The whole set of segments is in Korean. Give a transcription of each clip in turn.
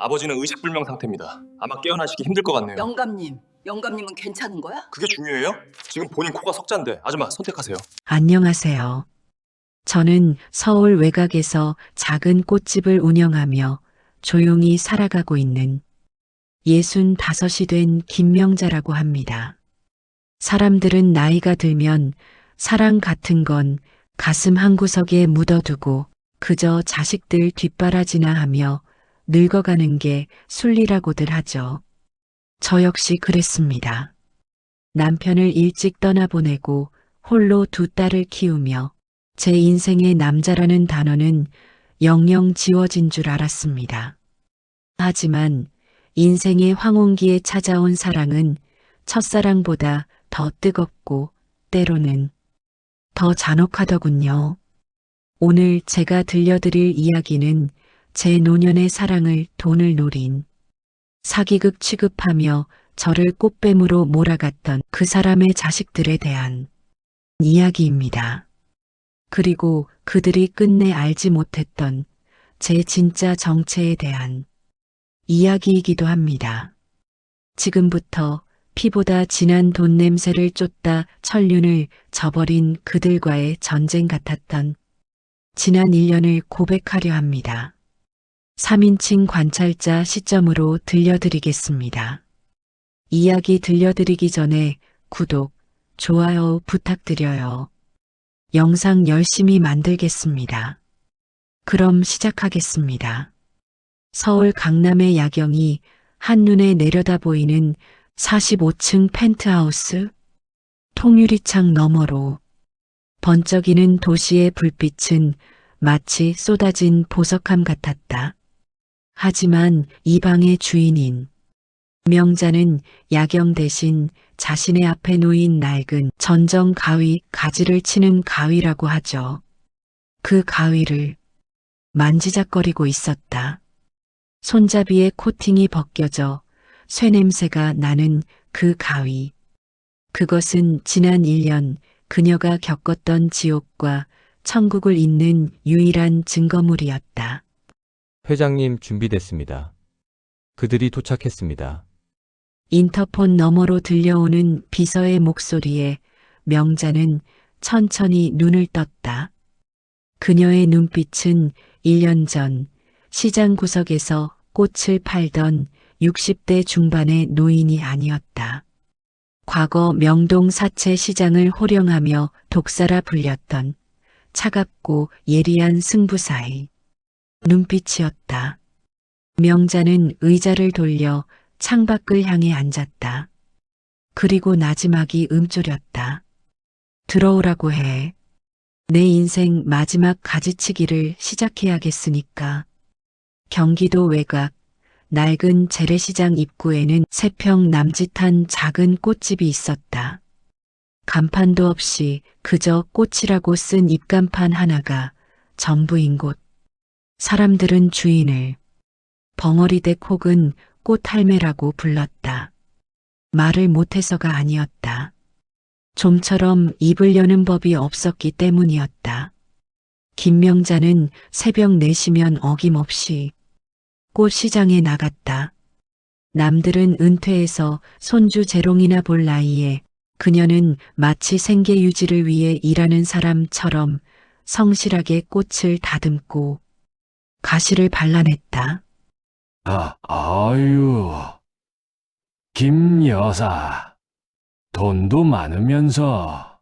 아버지는 의식불명 상태입니다. 아마 깨어나시기 힘들 것 같네요. 영감님은 괜찮은 거야? 그게 중요해요? 지금 본인 코가 석잔데. 아줌마 선택하세요. 안녕하세요. 저는 서울 외곽에서 작은 꽃집을 운영하며 조용히 살아가고 있는 65이 된 김명자라고 합니다. 사람들은 나이가 들면 사랑 같은 건 가슴 한구석에 묻어두고 그저 자식들 뒷바라지나 하며 늙어가는 게 순리라고들 하죠. 저 역시 그랬습니다. 남편을 일찍 떠나보내고 홀로 두 딸을 키우며 제 인생의 남자라는 단어는 영영 지워진 줄 알았습니다. 하지만 인생의 황혼기에 찾아온 사랑은 첫사랑보다 더 뜨겁고 때로는 더 잔혹하더군요. 오늘 제가 들려드릴 이야기는 제 노년의 사랑을 돈을 노린 사기극 취급하며 저를 꽃뱀으로 몰아갔던 그 사람의 자식들에 대한 이야기입니다. 그리고 그들이 끝내 알지 못했던 제 진짜 정체에 대한 이야기이기도 합니다. 지금부터 피보다 진한 돈 냄새를 쫓다 천륜을 저버린 그들과의 전쟁 같았던 지난 1년을 고백하려 합니다. 3인칭 관찰자 시점으로 들려드리겠습니다. 이야기 들려드리기 전에 구독, 좋아요 부탁드려요. 영상 열심히 만들겠습니다. 그럼 시작하겠습니다. 서울 강남의 야경이 한눈에 내려다 보이는 45층 펜트하우스, 통유리창 너머로 번쩍이는 도시의 불빛은 마치 쏟아진 보석함 같았다. 하지만 이 방의 주인인 명자는 야경 대신 자신의 앞에 놓인 낡은 전정 가위, 가지를 치는 가위라고 하죠. 그 가위를 만지작거리고 있었다. 손잡이의 코팅이 벗겨져 쇠냄새가 나는 그 가위. 그것은 지난 1년 그녀가 겪었던 지옥과 천국을 잇는 유일한 증거물이었다. 회장님 준비됐습니다. 그들이 도착했습니다. 인터폰 너머로 들려오는 비서의 목소리에 명자는 천천히 눈을 떴다. 그녀의 눈빛은 1년 전 시장 구석에서 꽃을 팔던 60대 중반의 노인이 아니었다. 과거 명동 사채 시장을 호령하며 독사라 불렸던 차갑고 예리한 승부사의 눈빛이었다. 명자는 의자를 돌려 창밖을 향해 앉았다. 그리고 나지막이 음조렸다. 들어오라고 해. 내 인생 마지막 가지치기를 시작해야겠으니까. 경기도 외곽 낡은 재래시장 입구에는 3평 남짓한 작은 꽃집이 있었다. 간판도 없이 그저 꽃이라고 쓴 입간판 하나가 전부인 곳. 사람들은 주인을 벙어리댁 혹은 꽃할매라고 불렀다. 말을 못해서가 아니었다. 좀처럼 입을 여는 법이 없었기 때문이었다. 김명자는 새벽 4시면 어김없이 꽃시장에 나갔다. 남들은 은퇴해서 손주 재롱이나 볼 나이에 그녀는 마치 생계 유지를 위해 일하는 사람처럼 성실하게 꽃을 다듬고 가시를 발라냈다. 아유, 김 여사, 돈도 많으면서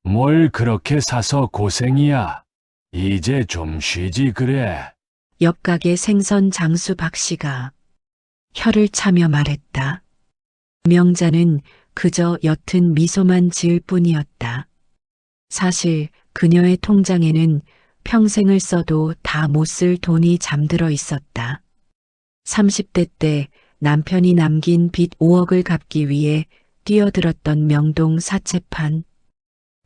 뭘 그렇게 사서 고생이야. 이제 좀 쉬지 그래. 옆 가게 생선 장수 박 씨가 혀를 차며 말했다. 명자는 그저 옅은 미소만 지을 뿐이었다. 사실 그녀의 통장에는 평생을 써도 다 못 쓸 돈이 잠들어 있었다. 30대 때 남편이 남긴 빚 5억을 갚기 위해 뛰어들었던 명동 사채판.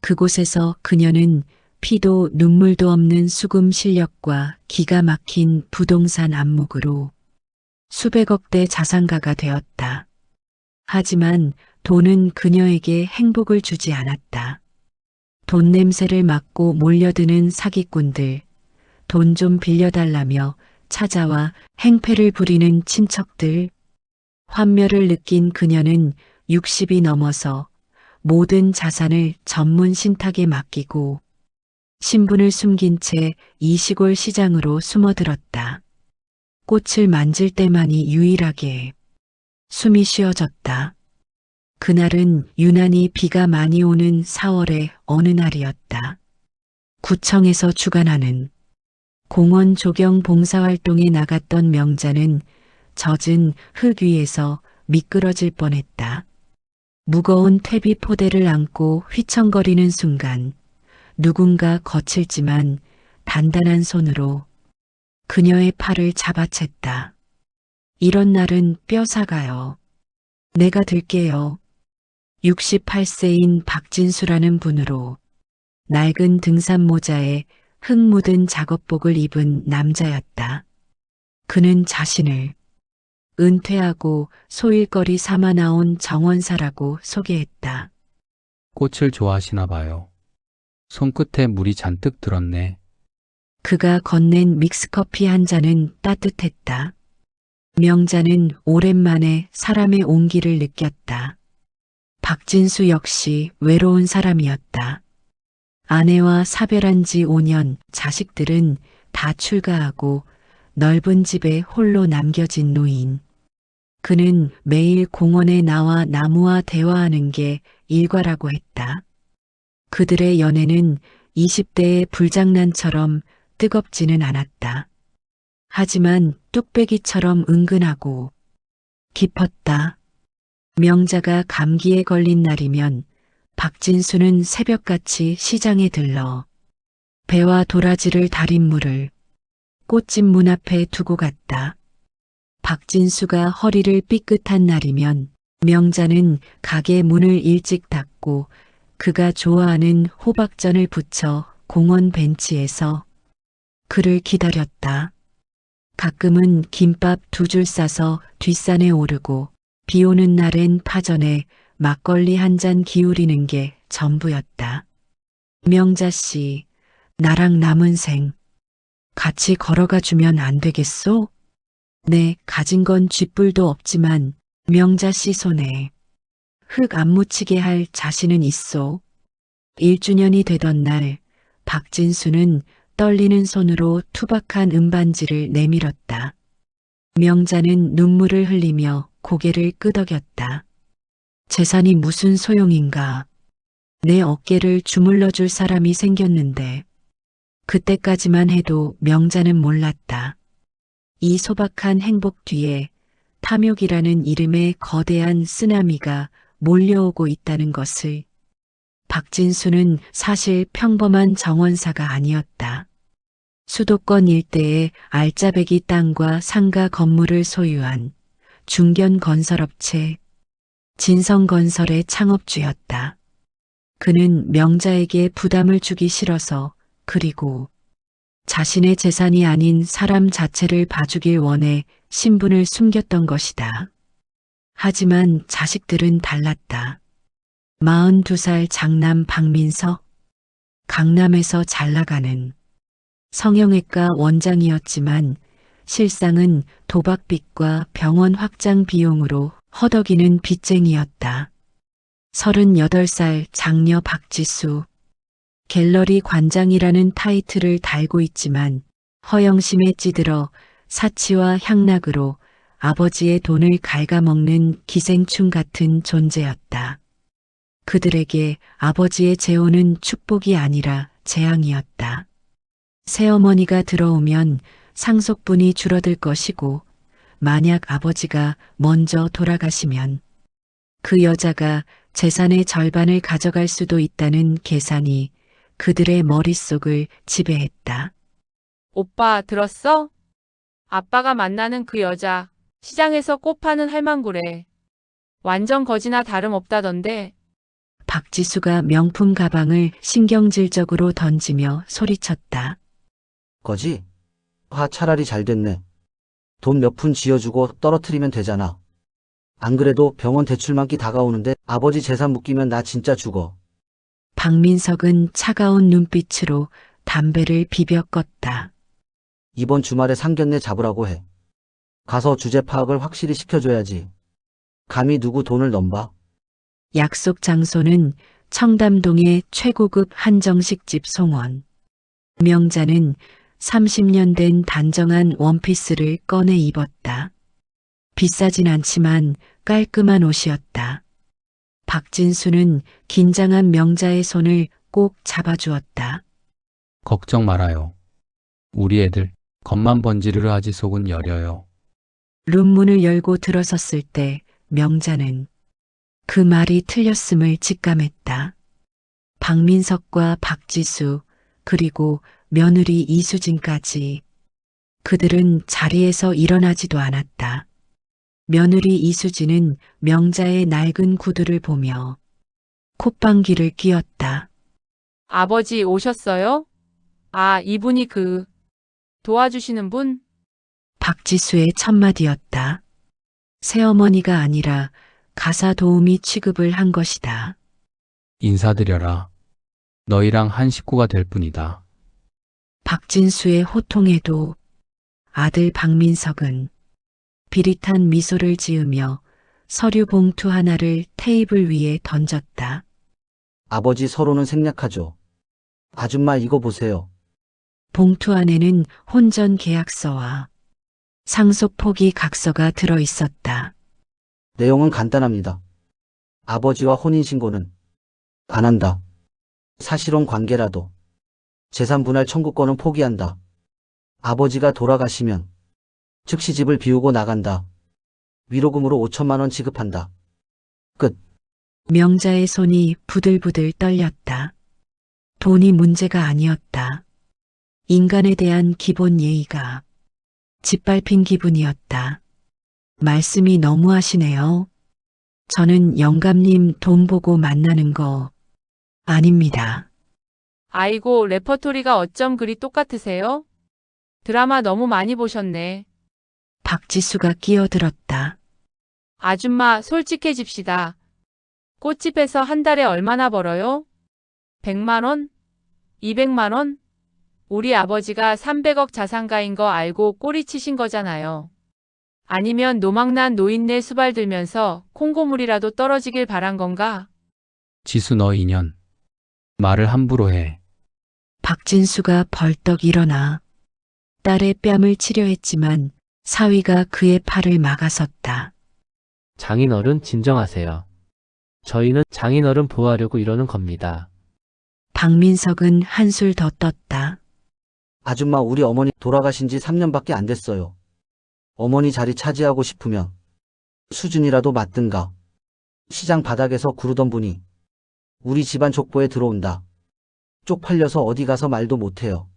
그곳에서 그녀는 피도 눈물도 없는 수금 실력과 기가 막힌 부동산 안목으로 수백억대 자산가가 되었다. 하지만 돈은 그녀에게 행복을 주지 않았다. 돈 냄새를 맡고 몰려드는 사기꾼들, 돈 좀 빌려달라며 찾아와 행패를 부리는 친척들. 환멸을 느낀 그녀는 60이 넘어서 모든 자산을 전문 신탁에 맡기고 신분을 숨긴 채 이 시골 시장으로 숨어들었다. 꽃을 만질 때만이 유일하게 숨이 쉬어졌다. 그날은 유난히 비가 많이 오는 4월의 어느 날이었다. 구청에서 주관하는 공원 조경 봉사활동에 나갔던 명자는 젖은 흙 위에서 미끄러질 뻔했다. 무거운 퇴비 포대를 안고 휘청거리는 순간 누군가 거칠지만 단단한 손으로 그녀의 팔을 잡아챘다. 이런 날은 뼈사가요. 내가 들게요. 68세인 박진수라는 분으로 낡은 등산 모자에 흙 묻은 작업복을 입은 남자였다. 그는 자신을 은퇴하고 소일거리 삼아 나온 정원사라고 소개했다. 꽃을 좋아하시나 봐요. 손끝에 물이 잔뜩 들었네. 그가 건넨 믹스커피 한 잔은 따뜻했다. 명자는 오랜만에 사람의 온기를 느꼈다. 박진수 역시 외로운 사람이었다. 아내와 사별한 지 5년, 자식들은 다 출가하고 넓은 집에 홀로 남겨진 노인. 그는 매일 공원에 나와 나무와 대화하는 게 일과라고 했다. 그들의 연애는 20대의 불장난처럼 뜨겁지는 않았다. 하지만 뚝배기처럼 은근하고 깊었다. 명자가 감기에 걸린 날이면 박진수는 새벽같이 시장에 들러 배와 도라지를 달인 물을 꽃집 문 앞에 두고 갔다. 박진수가 허리를 삐끗한 날이면 명자는 가게 문을 일찍 닫고 그가 좋아하는 호박전을 부쳐 공원 벤치에서 그를 기다렸다. 가끔은 김밥 2줄 싸서 뒷산에 오르고 비 오는 날엔 파전에 막걸리 한 잔 기울이는 게 전부였다. 명자 씨, 나랑 남은 생 같이 걸어가 주면 안 되겠소? 네, 가진 건 쥐뿔도 없지만 명자 씨 손에 흙 안 묻히게 할 자신은 있소. 1주년이 되던 날 박진수는 떨리는 손으로 투박한 은반지를 내밀었다. 명자는 눈물을 흘리며 고개를 끄덕였다. 재산이 무슨 소용인가. 내 어깨를 주물러 줄 사람이 생겼는데 그때까지만 해도 명자는 몰랐다. 이 소박한 행복 뒤에 탐욕이라는 이름의 거대한 쓰나미가 몰려오고 있다는 것을. 박진수는 사실 평범한 정원사가 아니었다. 수도권 일대의 알짜배기 땅과 상가 건물을 소유한 중견건설업체 진성건설의 창업주였다. 그는 명자에게 부담을 주기 싫어서 그리고 자신의 재산이 아닌 사람 자체를 봐주길 원해 신분을 숨겼던 것이다. 하지만 자식들은 달랐다. 42살 장남 박민석, 강남에서 잘나가는 성형외과 원장이었지만 실상은 도박빚과 병원 확장 비용으로 허덕이는 빚쟁이였다. 38살 장녀 박지수, 갤러리 관장이라는 타이틀을 달고 있지만 허영심에 찌들어 사치와 향락으로 아버지의 돈을 갉아먹는 기생충 같은 존재였다. 그들에게 아버지의 재혼은 축복이 아니라 재앙이었다. 새어머니가 들어오면 상속분이 줄어들 것이고 만약 아버지가 먼저 돌아가시면 그 여자가 재산의 절반을 가져갈 수도 있다는 계산이 그들의 머릿속을 지배했다. 오빠 들었어? 아빠가 만나는 그 여자 시장에서 꽃 파는 할망구래. 완전 거지나 다름없다던데. 박지수가 명품 가방을 신경질적으로 던지며 소리쳤다. 거지? 차라리 잘 됐네. 돈 몇 푼 쥐어주고 떨어뜨리면 되잖아. 안 그래도 병원 대출만기 다가오는데 아버지 재산 묶이면 나 진짜 죽어. 박민석은 차가운 눈빛으로 담배를 비벼 껐다. 이번 주말에 상견례 잡으라고 해. 가서 주제 파악을 확실히 시켜줘야지. 감히 누구 돈을 넘봐? 약속 장소는 청담동의 최고급 한정식집 송원. 명자는 30년 된 단정한 원피스를 꺼내 입었다. 비싸진 않지만 깔끔한 옷이었다. 박진수는 긴장한 명자의 손을 꼭 잡아주었다. 걱정 말아요. 우리 애들 겉만 번지르르 하지 속은 여려요. 룸문을 열고 들어섰을 때 명자는 그 말이 틀렸음을 직감했다. 박민석과 박지수 그리고 며느리 이수진까지 그들은 자리에서 일어나지도 않았다. 며느리 이수진은 명자의 낡은 구두를 보며 콧방귀를 뀌었다. 아버지 오셨어요? 아, 이분이 도와주시는 분? 박지수의 첫마디였다. 새어머니가 아니라 가사 도우미 취급을 한 것이다. 인사드려라. 너희랑 한 식구가 될 뿐이다. 박진수의 호통에도 아들 박민석은 비릿한 미소를 지으며 서류 봉투 하나를 테이블 위에 던졌다. 아버지 서로는 생략하죠. 아줌마 이거 보세요. 봉투 안에는 혼전 계약서와 상속 포기 각서가 들어 있었다. 내용은 간단합니다. 아버지와 혼인신고는 안 한다. 사실혼 관계라도 재산 분할 청구권은 포기한다. 아버지가 돌아가시면 즉시 집을 비우고 나간다. 위로금으로 5천만 원 지급한다. 끝. 명자의 손이 부들부들 떨렸다. 돈이 문제가 아니었다. 인간에 대한 기본 예의가 짓밟힌 기분이었다. 말씀이 너무하시네요. 저는 영감님 돈 보고 만나는 거 아닙니다. 아이고, 레퍼토리가 어쩜 그리 똑같으세요? 드라마 너무 많이 보셨네. 박지수가 끼어들었다. 아줌마, 솔직해집시다. 꽃집에서 한 달에 얼마나 벌어요? 100만 원? 200만 원? 우리 아버지가 300억 자산가인 거 알고 꼬리치신 거잖아요. 아니면 노망난 노인네 수발 들면서 콩고물이라도 떨어지길 바란 건가? 지수 너 인연. 말을 함부로 해. 박진수가 벌떡 일어나 딸의 뺨을 치려 했지만 사위가 그의 팔을 막아섰다. 장인어른 진정하세요. 저희는 장인어른 보호하려고 이러는 겁니다. 박민석은 한술 더 떴다. 아줌마 우리 어머니 돌아가신 지 3년밖에 안 됐어요. 어머니 자리 차지하고 싶으면 수준이라도 맞든가. 시장 바닥에서 구르던 분이 우리 집안 족보에 들어온다. 쪽팔려서 어디 가서 말도 못해요.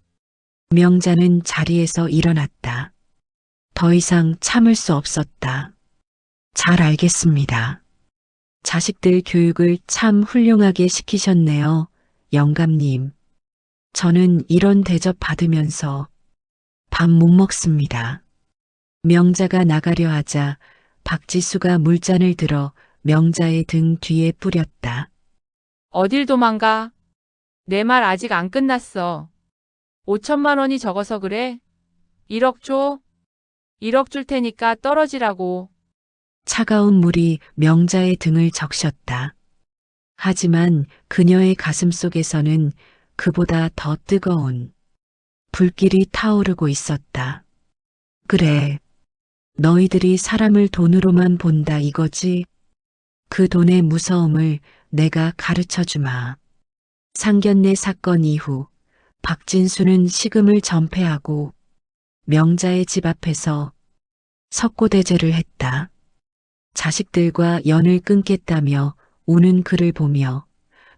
명자는 자리에서 일어났다. 더 이상 참을 수 없었다. 잘 알겠습니다. 자식들 교육을 참 훌륭하게 시키셨네요, 영감님. 저는 이런 대접 받으면서 밥 못 먹습니다. 명자가 나가려 하자 박지수가 물잔을 들어 명자의 등 뒤에 뿌렸다. 어딜 도망가? 내 말 아직 안 끝났어. 5천만 원이 적어서 그래? 1억 줘? 1억 줄 테니까 떨어지라고. 차가운 물이 명자의 등을 적셨다. 하지만 그녀의 가슴 속에서는 그보다 더 뜨거운 불길이 타오르고 있었다. 그래, 너희들이 사람을 돈으로만 본다 이거지? 그 돈의 무서움을 내가 가르쳐 주마. 상견례 사건 이후 박진수는 식음을 전폐하고 명자의 집 앞에서 석고대죄를 했다. 자식들과 연을 끊겠다며 우는 그를 보며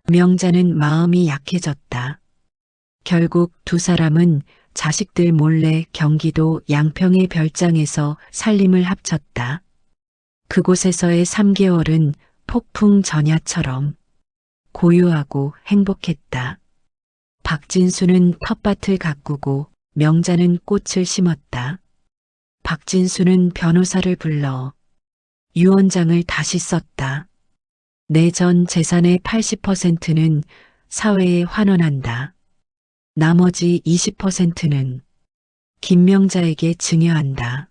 명자는 마음이 약해졌다. 결국 두 사람은 자식들 몰래 경기도 양평의 별장에서 살림을 합쳤다. 그곳에서의 3개월은 폭풍 전야처럼 고요하고 행복했다. 박진수는 텃밭을 가꾸고 명자는 꽃을 심었다. 박진수는 변호사를 불러 유언장을 다시 썼다. 내 전 재산의 80%는 사회에 환원한다. 나머지 20%는 김명자에게 증여한다.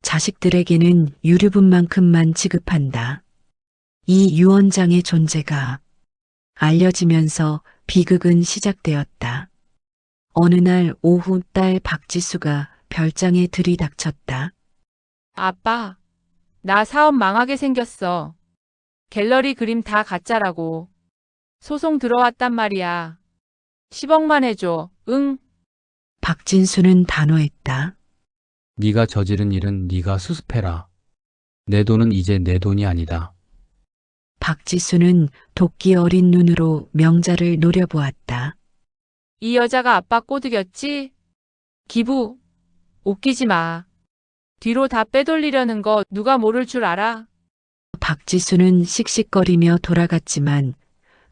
자식들에게는 유류분만큼만 지급한다. 이 유언장의 존재가 알려지면서 비극은 시작되었다. 어느 날 오후 딸 박지수가 별장에 들이닥쳤다. 아빠, 나 사업 망하게 생겼어. 갤러리 그림 다 가짜라고. 소송 들어왔단 말이야. 10억만 해줘. 응? 박진수는 단호했다. 네가 저지른 일은 네가 수습해라. 내 돈은 이제 내 돈이 아니다. 박지수는 도끼 어린 눈으로 명자를 노려보았다. 이 여자가 아빠 꼬드겼지? 기부, 웃기지 마. 뒤로 다 빼돌리려는 거 누가 모를 줄 알아? 박지수는 씩씩거리며 돌아갔지만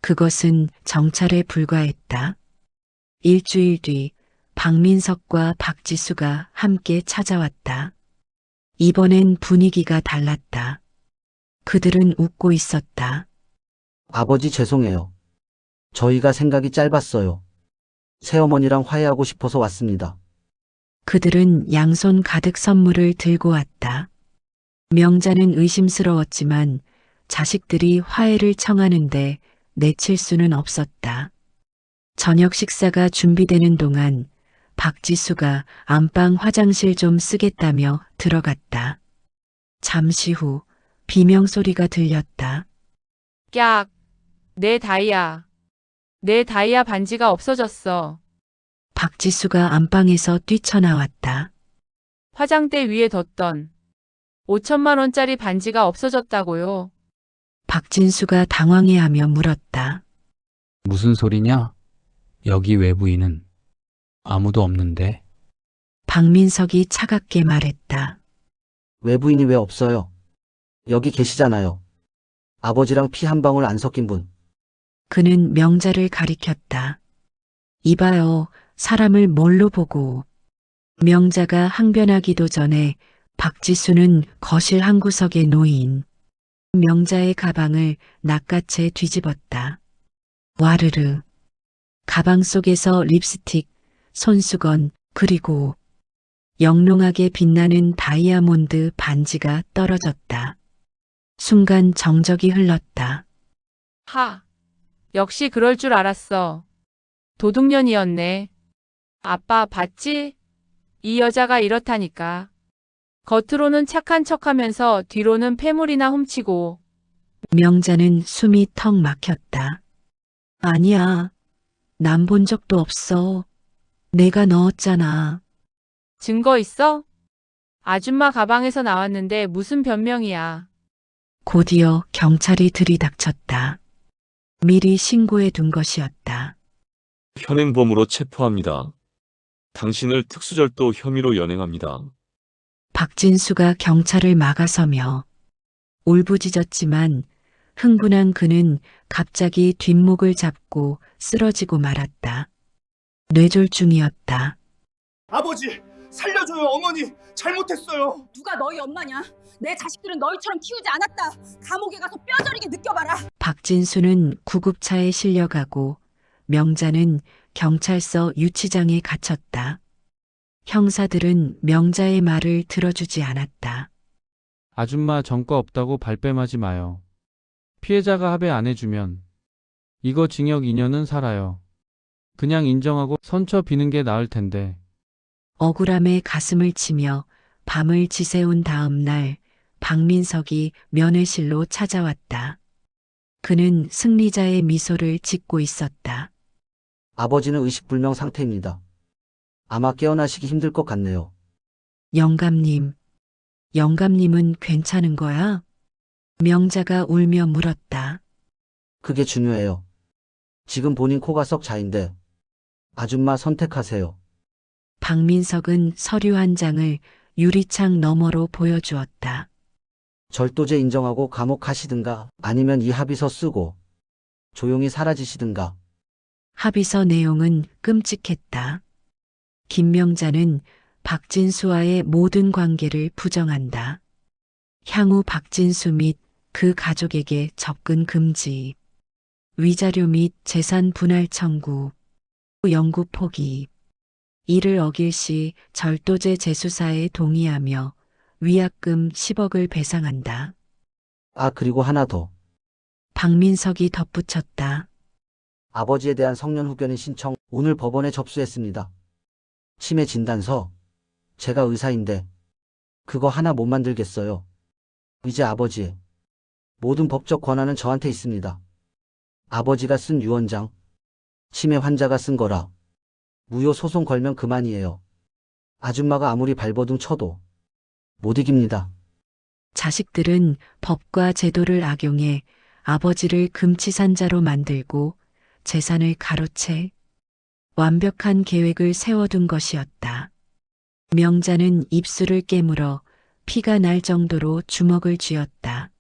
그것은 정찰에 불과했다. 일주일 뒤 박민석과 박지수가 함께 찾아왔다. 이번엔 분위기가 달랐다. 그들은 웃고 있었다. 아버지 죄송해요. 저희가 생각이 짧았어요. 새어머니랑 화해하고 싶어서 왔습니다. 그들은 양손 가득 선물을 들고 왔다. 명자는 의심스러웠지만 자식들이 화해를 청하는데 내칠 수는 없었다. 저녁 식사가 준비되는 동안 박지수가 안방 화장실 좀 쓰겠다며 들어갔다. 잠시 후 비명소리가 들렸다. 깍, 내 다이아. 내 다이아 반지가 없어졌어. 박지수가 안방에서 뛰쳐나왔다. 화장대 위에 뒀던 5천만 원짜리 반지가 없어졌다고요. 박진수가 당황해하며 물었다. 무슨 소리냐? 여기 외부인은 아무도 없는데. 박민석이 차갑게 말했다. 외부인이 왜 없어요? 여기 계시잖아요. 아버지랑 피 한 방울 안 섞인 분. 그는 명자를 가리켰다. 이봐요, 사람을 뭘로 보고. 명자가 항변하기도 전에 박지수는 거실 한 구석에 놓인 명자의 가방을 낚아채 뒤집었다. 와르르. 가방 속에서 립스틱, 손수건, 그리고 영롱하게 빛나는 다이아몬드 반지가 떨어졌다. 순간 정적이 흘렀다. 하, 역시 그럴 줄 알았어. 도둑년이었네. 아빠 봤지? 이 여자가 이렇다니까. 겉으로는 착한 척하면서 뒤로는 폐물이나 훔치고. 명자는 숨이 턱 막혔다. 아니야. 난 본 적도 없어. 내가 넣었잖아. 증거 있어? 아줌마 가방에서 나왔는데 무슨 변명이야. 곧이어 경찰이 들이닥쳤다. 미리 신고해 둔 것이었다. 현행범으로 체포합니다. 당신을 특수절도 혐의로 연행합니다. 박진수가 경찰을 막아서며 울부짖었지만 흥분한 그는 갑자기 뒷목을 잡고 쓰러지고 말았다. 뇌졸중이었다. 아버지, 살려줘요. 어머니, 잘못했어요. 누가 너희 엄마냐? 내 자식들은 너희처럼 키우지 않았다. 감옥에 가서 뼈저리게 느껴봐라. 박진수는 구급차에 실려가고 명자는 경찰서 유치장에 갇혔다. 형사들은 명자의 말을 들어주지 않았다. 아줌마 전과 없다고 발뺌하지 마요. 피해자가 합의 안 해주면 이거 징역 2년은 살아요. 그냥 인정하고 선처 비는 게 나을 텐데. 억울함에 가슴을 치며 밤을 지새운 다음 날 박민석이 면회실로 찾아왔다. 그는 승리자의 미소를 짓고 있었다. 아버지는 의식불명 상태입니다. 아마 깨어나시기 힘들 것 같네요. 영감님은 괜찮은 거야? 명자가 울며 물었다. 그게 중요해요. 지금 본인 코가 썩 자인데 아줌마 선택하세요. 박민석은 서류 한 장을 유리창 너머로 보여주었다. 절도죄 인정하고 감옥 가시든가 아니면 이 합의서 쓰고 조용히 사라지시든가. 합의서 내용은 끔찍했다. 김명자는 박진수와의 모든 관계를 부정한다. 향후 박진수 및 그 가족에게 접근 금지, 위자료 및 재산 분할 청구, 영구 포기. 이를 어길 시 절도죄 재수사에 동의하며 위약금 10억을 배상한다. 아, 그리고 하나 더. 박민석이 덧붙였다. 아버지에 대한 성년 후견인 신청 오늘 법원에 접수했습니다. 치매 진단서. 제가 의사인데 그거 하나 못 만들겠어요. 이제 아버지의 모든 법적 권한은 저한테 있습니다. 아버지가 쓴 유언장, 치매 환자가 쓴 거라 무효 소송 걸면 그만이에요. 아줌마가 아무리 발버둥 쳐도 못 이깁니다. 자식들은 법과 제도를 악용해 아버지를 금치산자로 만들고 재산을 가로채 완벽한 계획을 세워둔 것이었다. 명자는 입술을 깨물어 피가 날 정도로 주먹을 쥐었다.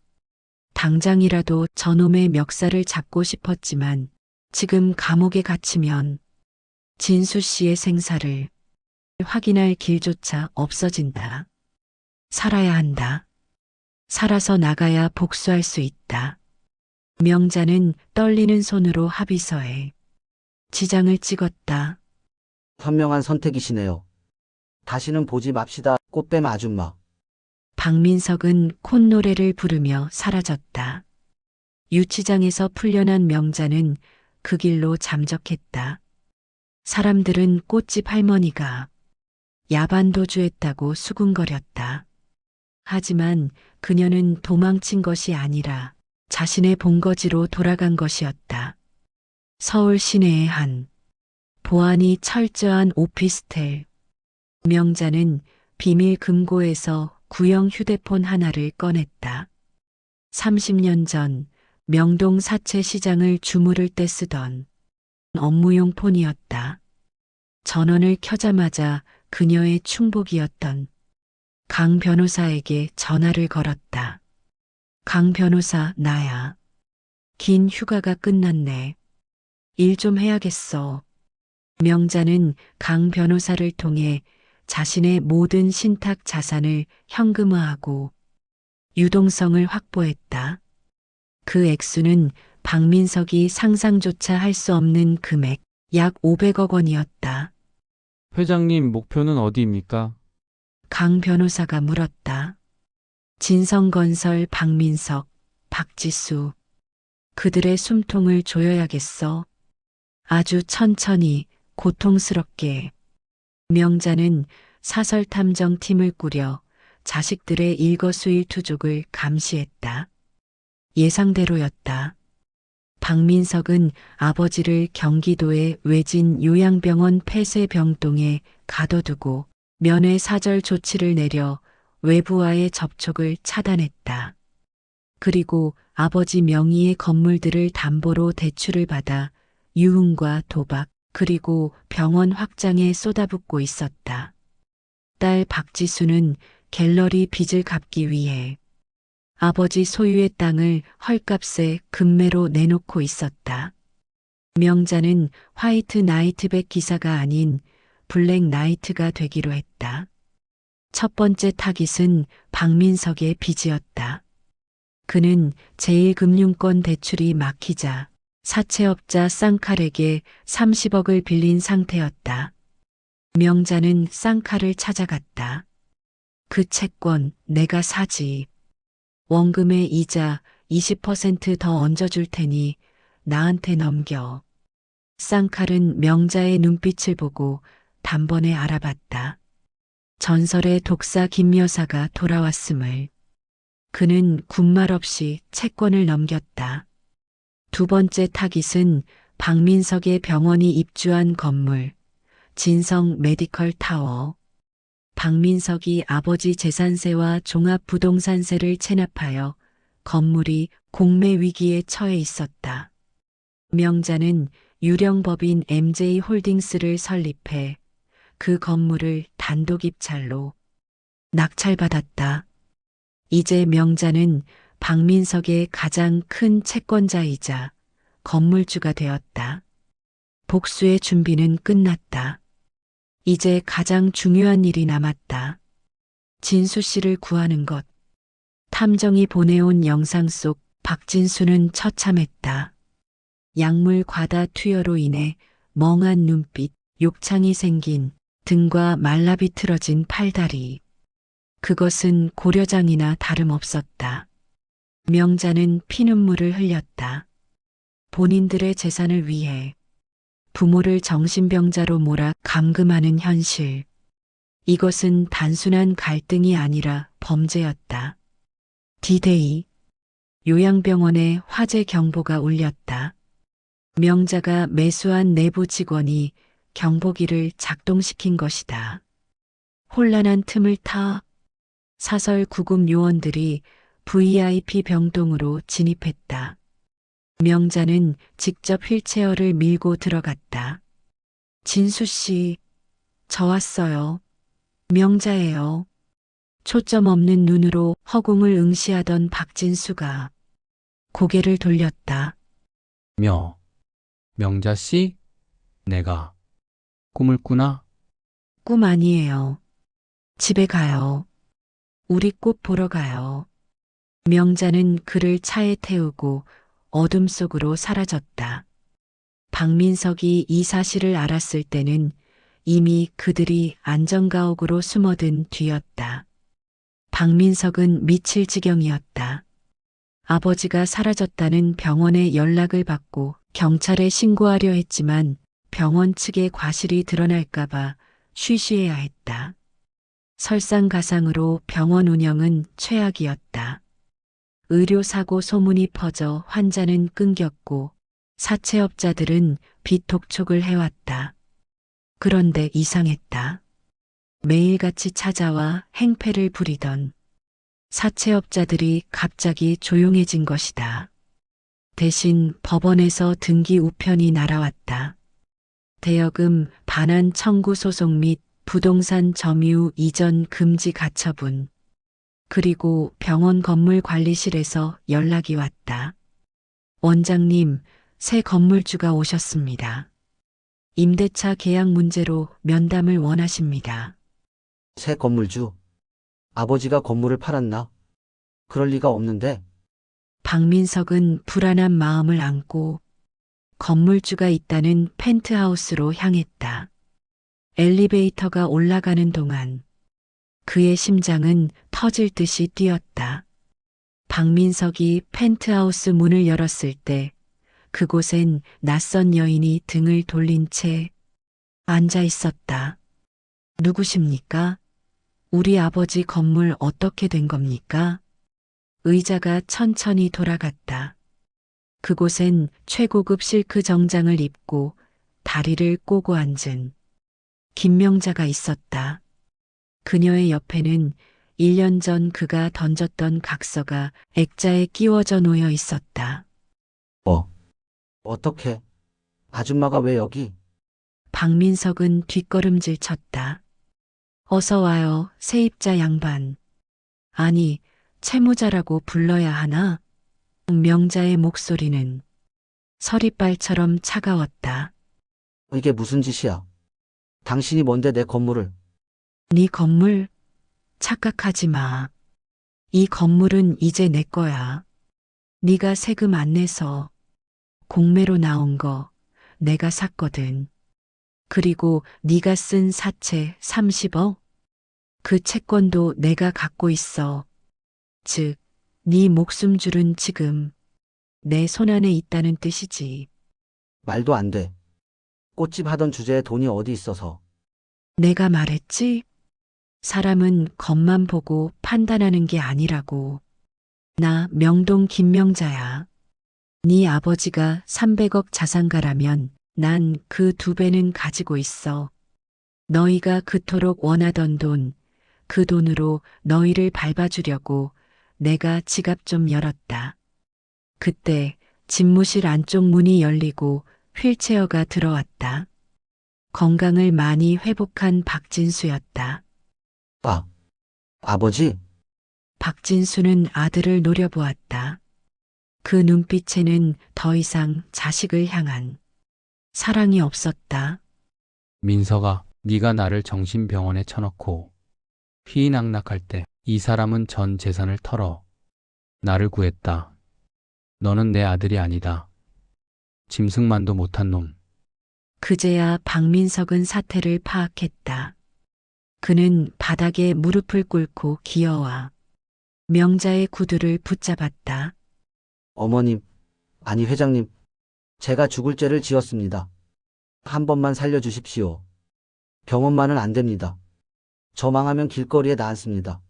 당장이라도 저놈의 멱살을 잡고 싶었지만 지금 감옥에 갇히면 진수 씨의 생사를 확인할 길조차 없어진다. 살아야 한다. 살아서 나가야 복수할 수 있다. 명자는 떨리는 손으로 합의서에 지장을 찍었다. 현명한 선택이시네요. 다시는 보지 맙시다, 꽃뱀 아줌마. 박민석은 콧노래를 부르며 사라졌다. 유치장에서 풀려난 명자는 그 길로 잠적했다. 사람들은 꽃집 할머니가 야반도주했다고 수군거렸다. 하지만 그녀는 도망친 것이 아니라 자신의 본거지로 돌아간 것이었다. 서울 시내의 한 보안이 철저한 오피스텔. 명자는 비밀 금고에서 구형 휴대폰 하나를 꺼냈다. 30년 전 명동 사채시장을 주무를 때 쓰던 업무용 폰이었다. 전원을 켜자마자 그녀의 충복이었던 강 변호사에게 전화를 걸었다. 강 변호사, 나야. 긴 휴가가 끝났네. 일 좀 해야겠어. 명자는 강 변호사를 통해 자신의 모든 신탁 자산을 현금화하고 유동성을 확보했다. 그 액수는 박민석이 상상조차 할 수 없는 금액, 약 500억 원이었다. 회장님, 목표는 어디입니까? 강 변호사가 물었다. 진성건설 박민석, 박지수. 그들의 숨통을 조여야겠어. 아주 천천히, 고통스럽게. 명자는 사설탐정팀을 꾸려 자식들의 일거수일투족을 감시했다. 예상대로였다. 박민석은 아버지를 경기도의 외진 요양병원 폐쇄병동에 가둬두고 면회사절 조치를 내려 외부와의 접촉을 차단했다. 그리고 아버지 명의의 건물들을 담보로 대출을 받아 유흥과 도박, 그리고 병원 확장에 쏟아붓고 있었다. 딸 박지수는 갤러리 빚을 갚기 위해 아버지 소유의 땅을 헐값에 금매로 내놓고 있었다. 명자는 화이트 나이트백 기사가 아닌 블랙 나이트가 되기로 했다. 첫 번째 타깃은 박민석의 빚이었다. 그는 제1금융권 대출이 막히자 사채업자 쌍칼에게 30억을 빌린 상태였다. 명자는 쌍칼을 찾아갔다. 그 채권 내가 사지. 원금의 이자 20% 더 얹어줄 테니 나한테 넘겨. 쌍칼은 명자의 눈빛을 보고 단번에 알아봤다. 전설의 독사 김 여사가 돌아왔음을. 그는 군말 없이 채권을 넘겼다. 두 번째 타깃은 박민석의 병원이 입주한 건물, 진성 메디컬 타워. 박민석이 아버지 재산세와 종합부동산세를 체납하여 건물이 공매 위기에 처해 있었다. 명자는 유령법인 MJ홀딩스를 설립해 그 건물을 단독 입찰로 낙찰받았다. 이제 명자는 박민석의 가장 큰 채권자이자 건물주가 되었다. 복수의 준비는 끝났다. 이제 가장 중요한 일이 남았다. 진수 씨를 구하는 것. 탐정이 보내온 영상 속 박진수는 처참했다. 약물 과다 투여로 인해 멍한 눈빛, 욕창이 생긴 등과 말라비틀어진 팔다리. 그것은 고려장이나 다름없었다. 명자는 피눈물을 흘렸다. 본인들의 재산을 위해 부모를 정신병자로 몰아 감금하는 현실. 이것은 단순한 갈등이 아니라 범죄였다. D-Day. 요양병원에 화재 경보가 울렸다. 명자가 매수한 내부 직원이 경보기를 작동시킨 것이다. 혼란한 틈을 타 사설 구급 요원들이 VIP 병동으로 진입했다. 명자는 직접 휠체어를 밀고 들어갔다. 진수 씨, 저 왔어요. 명자예요. 초점 없는 눈으로 허공을 응시하던 박진수가 고개를 돌렸다. 명자 씨? 내가 꿈을 꾸나? 꿈 아니에요. 집에 가요. 우리 꽃 보러 가요. 명자는 그를 차에 태우고 어둠 속으로 사라졌다. 박민석이 이 사실을 알았을 때는 이미 그들이 안전가옥으로 숨어든 뒤였다. 박민석은 미칠 지경이었다. 아버지가 사라졌다는 병원에 연락을 받고 경찰에 신고하려 했지만 병원 측의 과실이 드러날까봐 쉬쉬해야 했다. 설상가상으로 병원 운영은 최악이었다. 의료사고 소문이 퍼져 환자는 끊겼고 사채업자들은 빚 독촉을 해왔다. 그런데 이상했다. 매일같이 찾아와 행패를 부리던 사채업자들이 갑자기 조용해진 것이다. 대신 법원에서 등기 우편이 날아왔다. 대여금 반환 청구 소송 및 부동산 점유 이전 금지 가처분. 그리고 병원 건물 관리실에서 연락이 왔다. 원장님, 새 건물주가 오셨습니다. 임대차 계약 문제로 면담을 원하십니다. 새 건물주. 아버지가 건물을 팔았나? 그럴 리가 없는데. 박민석은 불안한 마음을 안고 건물주가 있다는 펜트하우스로 향했다. 엘리베이터가 올라가는 동안 그의 심장은 터질 듯이 뛰었다. 박민석이 펜트하우스 문을 열었을 때 그곳엔 낯선 여인이 등을 돌린 채 앉아 있었다. 누구십니까? 우리 아버지 건물 어떻게 된 겁니까? 의자가 천천히 돌아갔다. 그곳엔 최고급 실크 정장을 입고 다리를 꼬고 앉은 김명자가 있었다. 그녀의 옆에는 1년 전 그가 던졌던 각서가 액자에 끼워져 놓여 있었다. 어떻게? 아줌마가 왜 여기? 박민석은 뒷걸음질 쳤다. 어서 와요, 세입자 양반. 아니, 채무자라고 불러야 하나? 명자의 목소리는 서리발처럼 차가웠다. 이게 무슨 짓이야? 당신이 뭔데 내 건물을? 네 건물? 착각하지 마. 이 건물은 이제 내 거야. 네가 세금 안 내서 공매로 나온 거 내가 샀거든. 그리고 네가 쓴 사채 30억? 그 채권도 내가 갖고 있어. 즉, 네 목숨줄은 지금 내 손안에 있다는 뜻이지. 말도 안 돼. 꽃집 하던 주제에 돈이 어디 있어서. 내가 말했지? 사람은 겉만 보고 판단하는 게 아니라고. 나 명동 김명자야. 네 아버지가 300억 자산가라면 난 그 2배는 가지고 있어. 너희가 그토록 원하던 돈, 그 돈으로 너희를 밟아주려고 내가 지갑 좀 열었다. 그때 집무실 안쪽 문이 열리고 휠체어가 들어왔다. 건강을 많이 회복한 박진수였다. 아버지? 박진수는 아들을 노려보았다. 그 눈빛에는 더 이상 자식을 향한 사랑이 없었다. 민석아, 네가 나를 정신병원에 쳐넣고 휘낙낙할 때 이 사람은 전 재산을 털어 나를 구했다. 너는 내 아들이 아니다. 짐승만도 못한 놈. 그제야 박민석은 사태를 파악했다. 그는 바닥에 무릎을 꿇고 기어와 명자의 구두를 붙잡았다. 어머님, 아니 회장님, 제가 죽을 죄를 지었습니다. 한 번만 살려주십시오. 병원만은 안 됩니다. 저 망하면 길거리에 나앉습니다.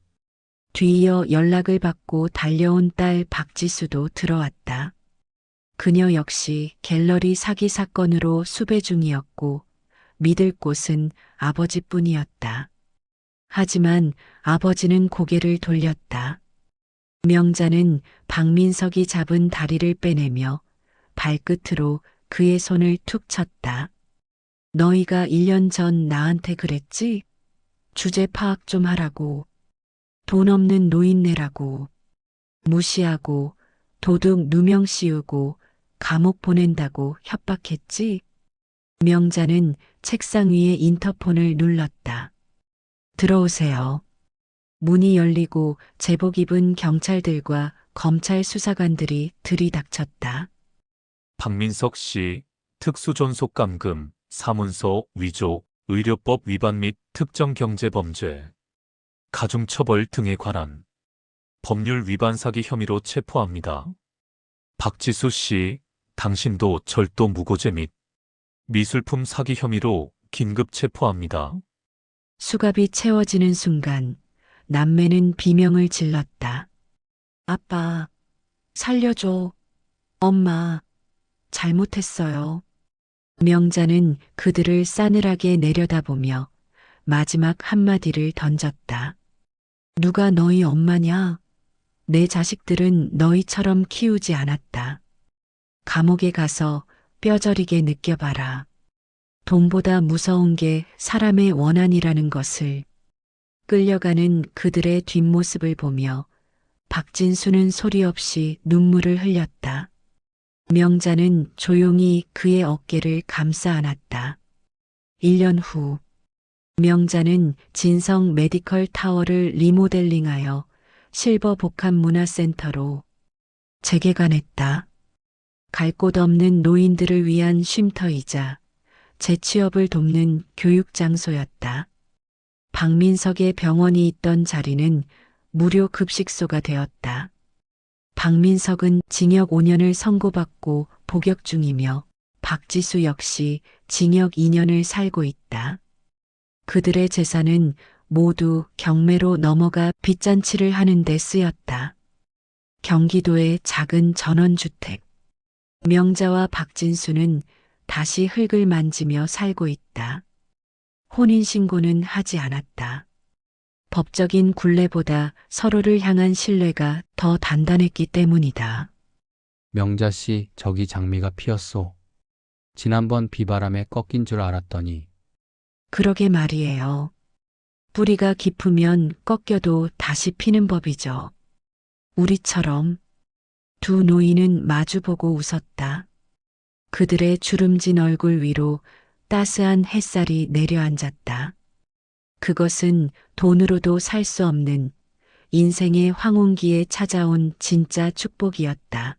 뒤이어 연락을 받고 달려온 딸 박지수도 들어왔다. 그녀 역시 갤러리 사기 사건으로 수배 중이었고 믿을 곳은 아버지뿐이었다. 하지만 아버지는 고개를 돌렸다. 명자는 박민석이 잡은 다리를 빼내며 발끝으로 그의 손을 툭 쳤다. 너희가 1년 전 나한테 그랬지? 주제 파악 좀 하라고. 돈 없는 노인네라고. 무시하고 도둑 누명 씌우고 감옥 보낸다고 협박했지? 명자는 책상 위에 인터폰을 눌렀다. 들어오세요. 문이 열리고 제복 입은 경찰들과 검찰 수사관들이 들이닥쳤다. 박민석 씨, 특수존속감금, 사문서 위조, 의료법 위반 및 특정경제범죄, 가중처벌 등에 관한 법률 위반 사기 혐의로 체포합니다. 박지수 씨, 당신도 절도 무고죄 및 미술품 사기 혐의로 긴급 체포합니다. 수갑이 채워지는 순간 남매는 비명을 질렀다. 아빠, 살려줘. 엄마, 잘못했어요. 명자는 그들을 싸늘하게 내려다보며 마지막 한마디를 던졌다. 누가 너희 엄마냐? 내 자식들은 너희처럼 키우지 않았다. 감옥에 가서 뼈저리게 느껴봐라. 돈보다 무서운 게 사람의 원한이라는 것을. 끌려가는 그들의 뒷모습을 보며 박진수는 소리 없이 눈물을 흘렸다. 명자는 조용히 그의 어깨를 감싸 안았다. 1년 후, 명자는 진성 메디컬 타워를 리모델링하여 실버 복합 문화센터로 재개관했다. 갈 곳 없는 노인들을 위한 쉼터이자 재취업을 돕는 교육 장소였다. 박민석의 병원이 있던 자리는 무료 급식소가 되었다. 박민석은 징역 5년을 선고받고 복역 중이며 박지수 역시 징역 2년을 살고 있다. 그들의 재산은 모두 경매로 넘어가 빚잔치를 하는 데 쓰였다. 경기도의 작은 전원주택. 명자와 박진수는 다시 흙을 만지며 살고 있다. 혼인신고는 하지 않았다. 법적인 굴레보다 서로를 향한 신뢰가 더 단단했기 때문이다. 명자 씨, 저기 장미가 피었소. 지난번 비바람에 꺾인 줄 알았더니 그러게 말이에요. 뿌리가 깊으면 꺾여도 다시 피는 법이죠. 우리처럼. 두 노인은 마주보고 웃었다. 그들의 주름진 얼굴 위로 따스한 햇살이 내려앉았다. 그것은 돈으로도 살 수 없는 인생의 황혼기에 찾아온 진짜 축복이었다.